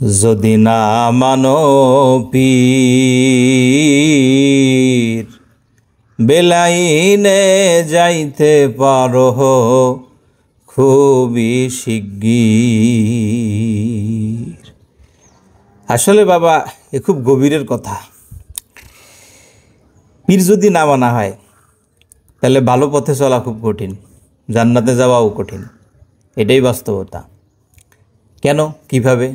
যদি না মানো পীর, বেলাইনে যাইতে পারো খুবই শিগগির। আসলে বাবা, এ খুব গভীরের কথা। পীর যদি না মানা হয় তাহলে ভালো পথে চলা খুব কঠিন, জান্নাতে যাওয়াও কঠিন। এটাই বাস্তবতা। কেন, কিভাবে?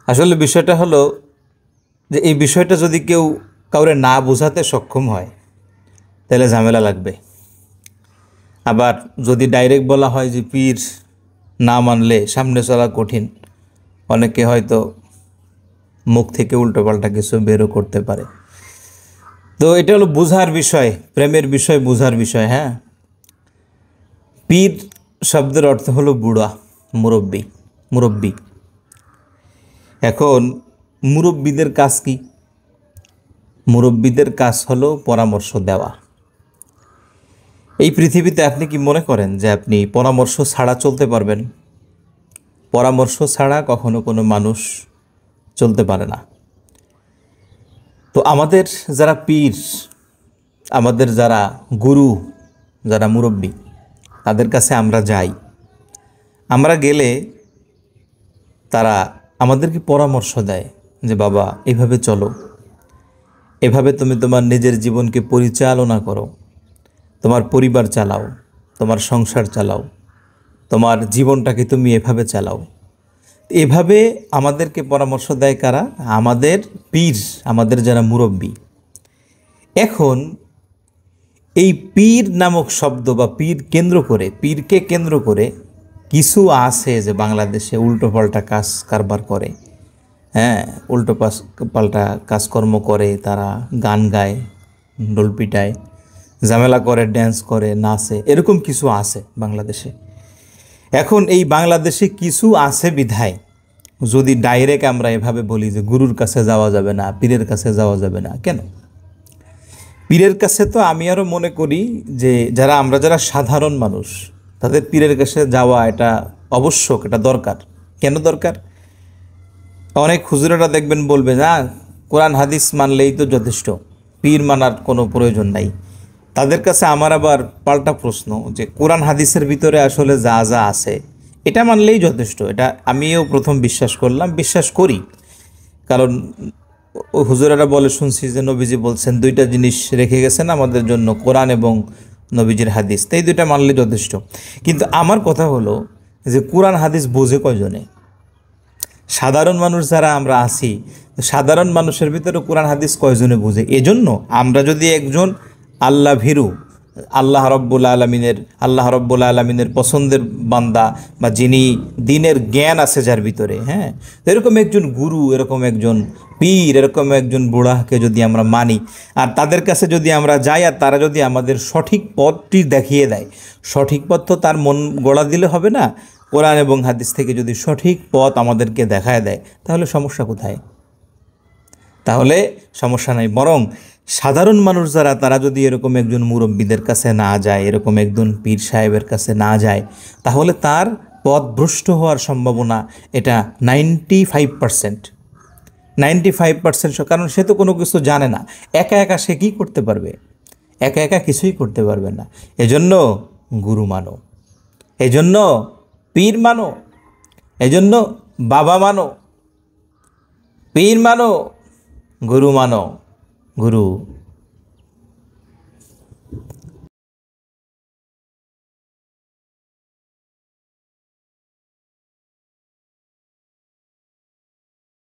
আসলে বিষয়টা হলো যে এই বিষয়টা যদি কেউ কাউরে না বোঝাতে সক্ষম হয় তাহলে ঝামেলা লাগবে। আবার যদি ডাইরেক্ট বলা হয় যে পীর না মানলে সামনে চলা কঠিন, অনেকে হয়তো মুখ থেকে উল্টোপাল্টা কিছু বেরও করতে পারে। তো এটা হলো বোঝার বিষয়, প্রেমের বিষয়, বোঝার বিষয়। হ্যাঁ, পীর শব্দের অর্থ হলো বুড়া, মুরব্বী, মুরব্বী। এখন মুরব্বীদের কাজ কি? মুরব্বীদের কাজ হলো পরামর্শ দেওয়া। এই পৃথিবীতে আপনি কি মনে করেন যে আপনি পরামর্শ ছাড়া চলতে পারবেন? পরামর্শ ছাড়া কখনো কোনো মানুষ চলতে পারে না। তো আমাদের যারা পীর, আমাদের যারা গুরু, যারা মুরব্বী, তাদের কাছে আমরা যাই। আমরা গেলে তারা আমাদেরকে পরামর্শ দেয় যে বাবা, এভাবে চলো, এভাবে তুমি তোমার নিজের জীবনকে পরিচালনা করো, তোমার পরিবার চালাও, তোমার সংসার চালাও, তোমার জীবনটাকে তুমি এভাবে চালাও। এভাবে আমাদেরকে পরামর্শ দেয় কারা? আমাদের পীর, আমাদের যারা মুরব্বী। এখন এই পীর নামক শব্দ বা পীর কেন্দ্র করে, পীরকে কেন্দ্র করে কিছু আছে যে বাংলাদেশে উল্টোপাল্টা কাজ কারবার করে। হ্যাঁ, উল্টো পাল্টা কাজকর্ম করে, তারা গান গায়, ঢোল পিটায়, ঝামেলা করে, ড্যান্স করে, নাচে, এরকম কিছু আছে বাংলাদেশে। এখন এই বাংলাদেশে কিছু আছে বিধায় যদি ডাইরেক্ট আমরা এভাবে বলি যে গুরুর কাছে যাওয়া যাবে না, পীরের কাছে যাওয়া যাবে না, কেন? পীরের কাছে তো আমি আরও মনে করি যে আমরা যারা সাধারণ মানুষ, তাদের পীরের কাছে যাওয়া এটা আবশ্যক, এটা দরকার। কেন দরকার? অনেক হুজুরেরা দেখবেন বলবে না, কোরআন হাদিস মানলেই তো যথেষ্ট, পীর মানার কোনো প্রয়োজন নাই। তাদের কাছে আমার আবার পাল্টা প্রশ্ন যে কোরআন হাদিসের ভিতরে আসলে যা যা আছে এটা মানলেই যথেষ্ট। এটা আমিও প্রথম বিশ্বাস করলাম, বিশ্বাস করি। কারণ হুজুরেরা বলে শুনছি যে নবীজি বলছেন দুইটা জিনিস রেখে গেছেন আমাদের জন্য, কোরআন এবং নবীজির হাদিস, এই দুইটা মানলে যথেষ্ট। কিন্তু আমার কথা হলো যে কোরআন হাদিস বোঝে কয়জনে? সাধারণ মানুষ যারা আমরা আছি, সাধারণ মানুষের ভিতরে কোরআন হাদিস কয়জনে বুঝে? এজন্য আমরা যদি একজন আল্লাহ ভীরু, আল্লাহ রব্বুল আলমিনের পছন্দের বান্দা, বা যিনি দ্বীনের জ্ঞান আছে যার ভিতরে, হ্যাঁ, এরকম একজন গুরু, এরকম একজন পীর, এরকম একজন বুড়াকে যদি আমরা মানি, আর তাদের কাছে যদি আমরা যাই, আর তারা যদি আমাদের সঠিক পথটি দেখিয়ে দেয়, সঠিক পথ তো তার মন গড়া দিলে হবে না, কোরআন এবং হাদিস থেকে যদি সঠিক পথ আমাদেরকে দেখায় দেয়, তাহলে সমস্যা কোথায়? তাহলে সমস্যা নাই। বরং সাধারণ মানুষ যারা, তারা যদি এরকম একজন মুরব্বীদের কাছে না যায়, এরকম একজন পীর সাহেবের কাছে না যায়, তাহলে তার পথ ভ্রষ্ট হওয়ার সম্ভাবনা এটা 95%। 95%। কারণ সে তো কোনো কিছু জানে না। একা একা সে কী করতে পারবে? একা একা কিছুই করতে পারবে না। এজন্য গুরু মানো, এজন্য পীর মানো, এজন্য বাবা মানো, পীর মানো, গুরু মানো। গুরু